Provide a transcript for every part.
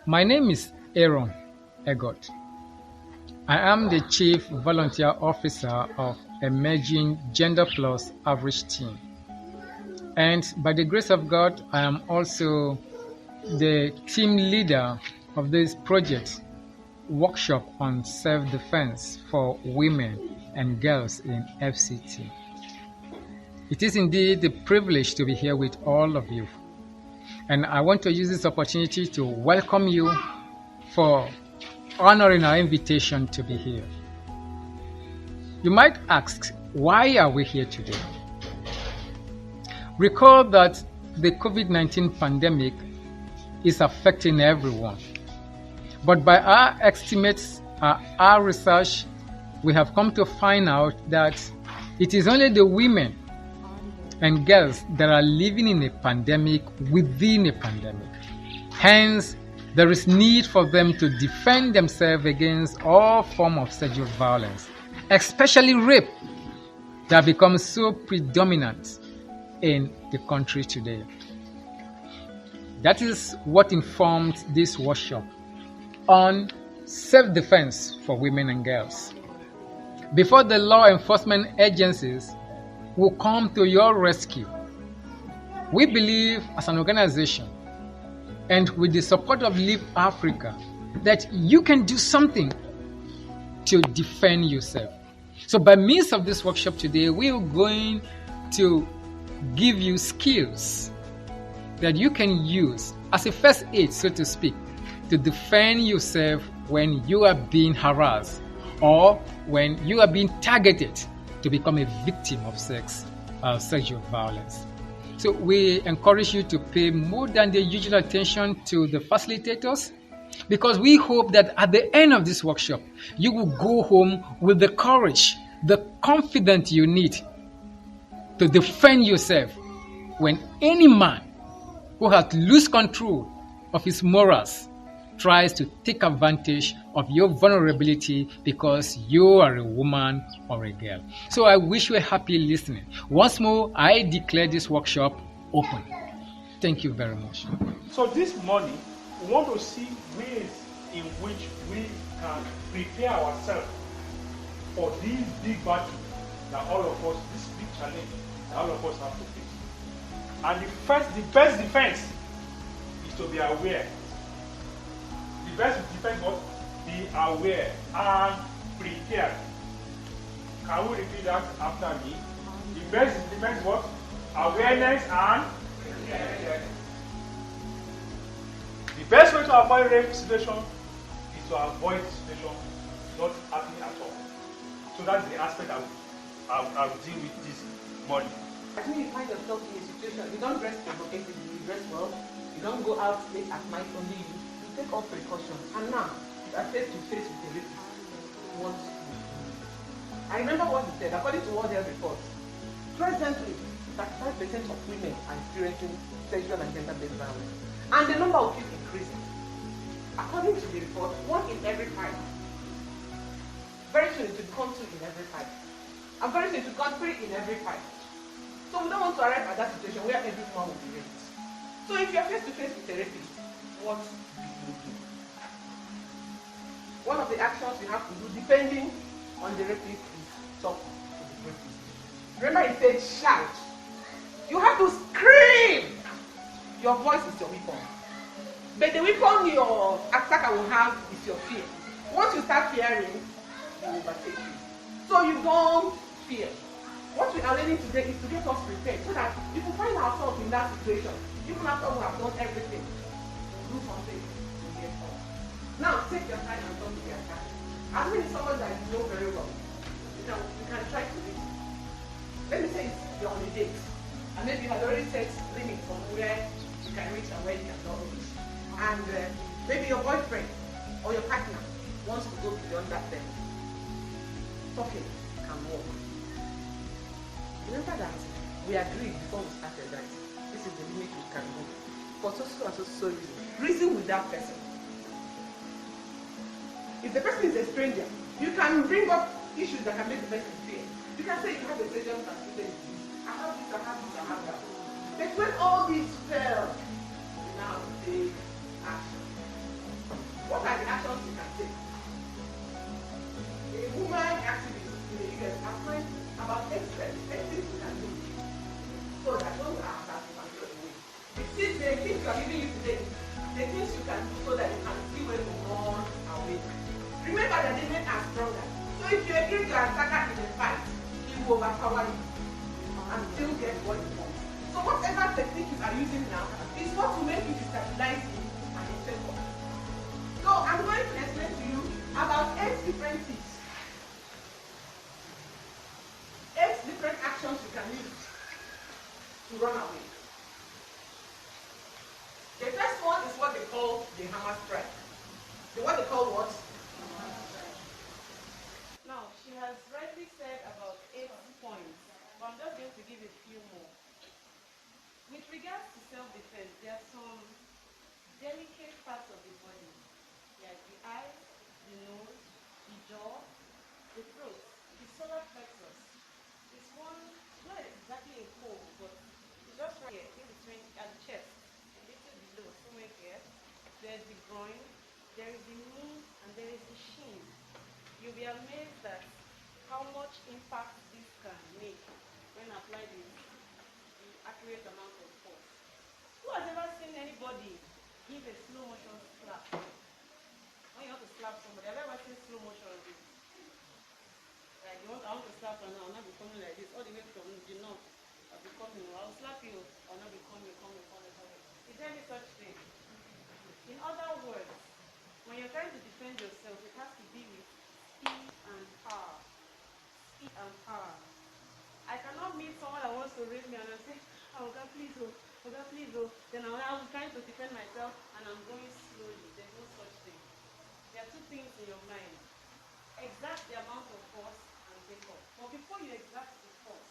My name is Aaron Egot. I am the Chief Volunteer Officer of Emerging Gender Plus Average Team. And by the grace of God, I am also the team leader of this project workshop on self-defense for women and girls in FCT. It is indeed a privilege to be here with all of you. And I want to use this opportunity to welcome you for honoring our invitation to be here. You might ask, why are we here today? Recall that the COVID-19 pandemic is affecting everyone. But by our estimates, our research, we have come to find out that it is only the women and girls that are living in a pandemic within a pandemic. Hence, there is need for them to defend themselves against all forms of sexual violence, especially rape, that becomes so predominant in the country today. That is what informed this workshop on self-defense for women and girls. Before the law enforcement agencies will come to your rescue, we believe as an organization and with the support of Live Africa that you can do something to defend yourself. So by means of this workshop today, we are going to give you skills that you can use as a first aid, so to speak, to defend yourself when you are being harassed or when you are being targeted to become a victim of sexual violence. So we encourage you to pay more than the usual attention to the facilitators, because we hope that at the end of this workshop, you will go home with the courage, the confidence you need to defend yourself when any man who has lost control of his morals tries to take advantage of your vulnerability because you are a woman or a girl. So I wish you a happy listening. Once more, I declare this workshop open. Thank you very much. So this morning, we want to see ways in which we can prepare ourselves for this big battle that all of us, this big challenge that all of us have to face. And the best defense is to be aware. The best defense was be aware and prepared. Can we repeat that after me? The best defense was awareness and prepared. The best way to avoid rape situation is to avoid the situation not happening at all. So that's the aspect I will deal with this morning. When you find yourself in a situation, you don't dress provocatively, you dress well, you don't go out late at night only you take all precautions. And now, you are face to face with a rapist. What to do? I remember what he said, according to World Health Report, presently, 35% of women are experiencing sexual and gender-based violence. And the number will keep increasing. According to the report, 1 in every 5. Very soon it will become 2 in every 5. And very soon it will become 3 in every 5. So we don't want to arrive at that situation where every woman will be raped. So if you're face to face with a rapist, what do you do? One of the actions you have to do, depending on the rapist, is talk to the rapist. Remember, he said shout. You have to scream. Your voice is your weapon. But the weapon your attacker will have is your fear. Once you start fearing, he will overtake you. So you don't fear. What we are learning today is to get us prepared so that if we find ourselves in that situation, even after we have done everything, do something to get us. Now, take your time and talk to the attacker. Assuming it's someone that you know very well, you can try to reach. Let me say you're on a date, and maybe you had already set limits on where you can reach and where you cannot reach. And maybe your boyfriend or your partner wants to go beyond that level. Talking can work. Remember that we agreed before we started that this is the limit we can go. For so and so reason. Reason with that person. If the person is a stranger, you can bring up issues that can make the person fear. You can say you have a sexual transmitted disease. I have this, I have this, I have that. But when all this fails, we now take action. the tips I'm giving you today, the things you can do so that you can see where to run away. Remember that the men are stronger. So if you agree to attack in a fight, he will overpower you and still get what you want. So whatever technique you are using now is what will make you destabilize him and his favor. So I'm going to explain to you about 8 different tips. 8 different actions you can use to run away. The first one is what they call the hammer strike. What they call what? Now, she has rightly said about 8 points, but I'm just going to give a few more. With regards to self-defense, there are some delicate parts of the body, like the eyes, the nose, the jaw, the throat, the solar plexus. It's one, not exactly a hole, but it's just right here, in between, at the chest, a little below, somewhere here. There's the groin, there is the knee, and there is the shin. You'll be amazed at how much impact this can make when applied in the accurate amount of force. Who has ever seen anybody give a slow motion slap? When you want to slap somebody, have you ever seen slow motion of it? Like I want to slap her now, I'll not be coming like this, all the way from the north. I'll be coming, I'll slap you, I'll not be coming. Is there any such thing? In other words, when you're trying to defend yourself, it has to be with speed and power. Speed and power. I cannot meet someone that wants to rape me and I'll say, oh God, please, oh God, please, oh. Then I'm trying to defend myself and I'm going slowly. There's no such thing. There are 2 things in your mind. Exert the amount of force and take off. But before you exert the force,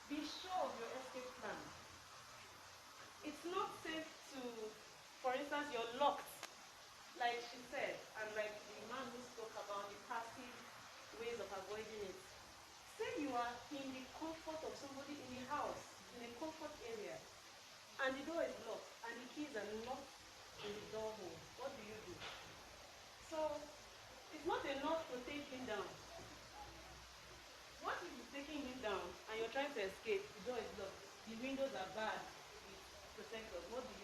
be sure of your escape plan. It's not safe to, for instance, you're locked, like she said, and like the man who spoke about the passive ways of avoiding it. Say you are in the comfort of somebody in the house, in a comfort area, and the door is locked, and the keys are not in the door hole. What do? So, it's not enough to take him down. What if you're taking him down, and you're trying to escape, the door is locked, the windows are bad with protectors, what do?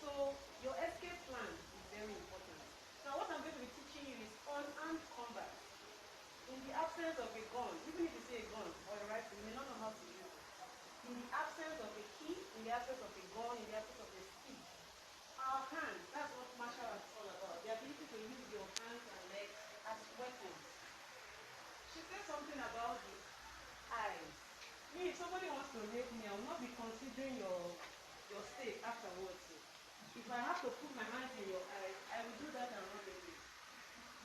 So, your escape plan is very important. Now, what I'm going to be teaching you is unarmed combat. In the absence of a gun, even if you say a gun or a rifle, you may not know how to use it. In the absence of a key, in the absence of a gun, in the absence of a stick, our hands, that's what martial arts is all about. The ability to use your hands and legs as weapons. She said something about the eyes. Me, if somebody wants to rape me, I will not be considering your state afterwards. If I have to put my hands in your eyes, I will do that and run away.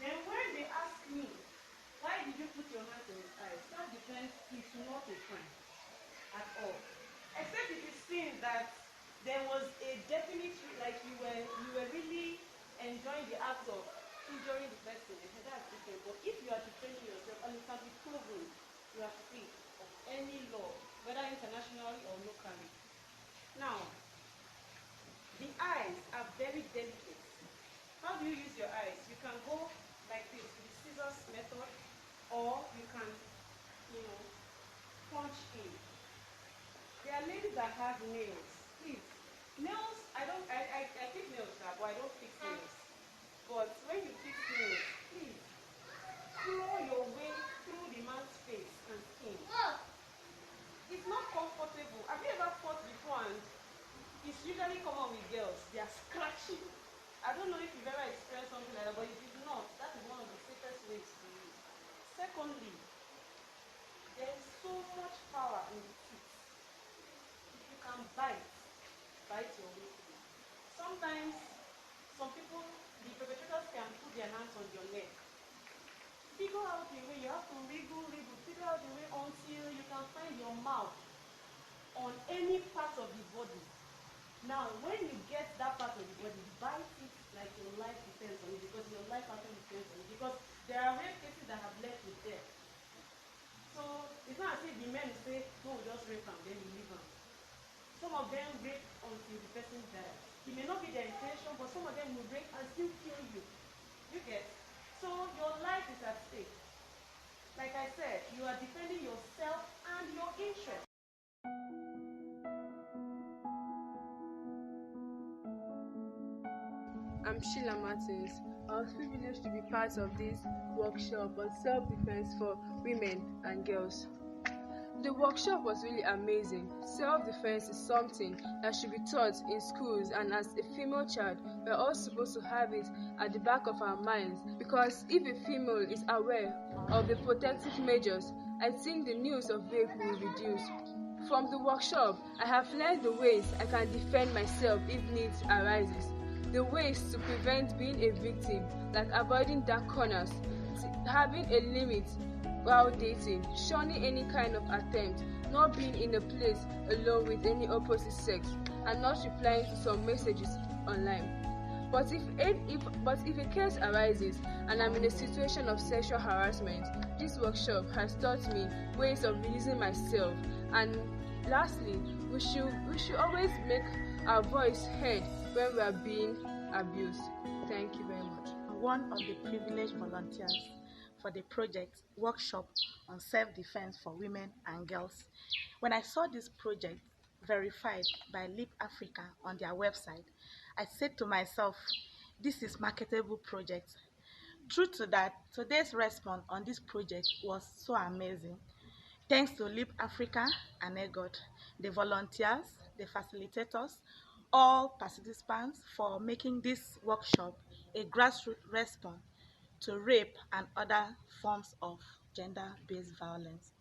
Then when they ask me, why did you put your hands in his eyes? Self-defense is not a crime at all. Except if it's seen that there was a definite, like you were really enjoying the act of injuring the person, and that's different. But if you are defending yourself and it can be proven, you are free of any law, whether internationally or locally. Now, the eyes are very delicate. How do you use your eyes? You can go like this with the scissors method, or you can, punch in. There are ladies that have nails. Please, nails, I fix nails, but I don't fix nails. But when you fix nails, please, throw your way through the man's face and skin. It's not comfortable. Have you ever fought before and it's usually common with girls, they are scratching. I don't know if you've ever experienced something like that, but if you've not, that is one of the safest ways to use. Secondly, there is so much power in the teeth. If you can bite your way through. Sometimes, some people, the perpetrators can put their hands on your neck. Figure out the way, you have to wriggle, figure out the way until you can find your mouth on any part of the body. Now, when you get that part of the body, bite it like your life depends on it, because your life actually depends on it. Because there are rape cases that have left with death. So, it's not as if the men say, no, just rape them, then you leave them. Some of them rape until the person dies. It may not be their intention, but some of them will rape and still kill you. You get? So, your life is at stake. Like I said, you are defending yourself and your interest. I'm Sheila Martins. I was privileged to be part of this workshop on self-defense for women and girls. The workshop was really amazing. Self-defense is something that should be taught in schools, and as a female child, we're all supposed to have it at the back of our minds, because if a female is aware of the protective measures, I think the news of rape will reduce. From the workshop, I have learned the ways I can defend myself if need arises. The ways to prevent being a victim, like avoiding dark corners, having a limit while dating, shunning any kind of attempt, not being in a place alone with any opposite sex, and not replying to some messages online. But if a case arises and I'm in a situation of sexual harassment, this workshop has taught me ways of releasing myself. And lastly, we should always make our voice heard when we are being abused. Thank you very much. One of the privileged volunteers for the project workshop on self-defense for women and girls. When I saw this project verified by Leap Africa on their website, I said to myself, this is marketable project. True to that, today's response on this project was so amazing. Thanks to Leap Africa and EGOT, the volunteers, the facilitators, all participants for making this workshop a grassroots response to rape and other forms of gender-based violence.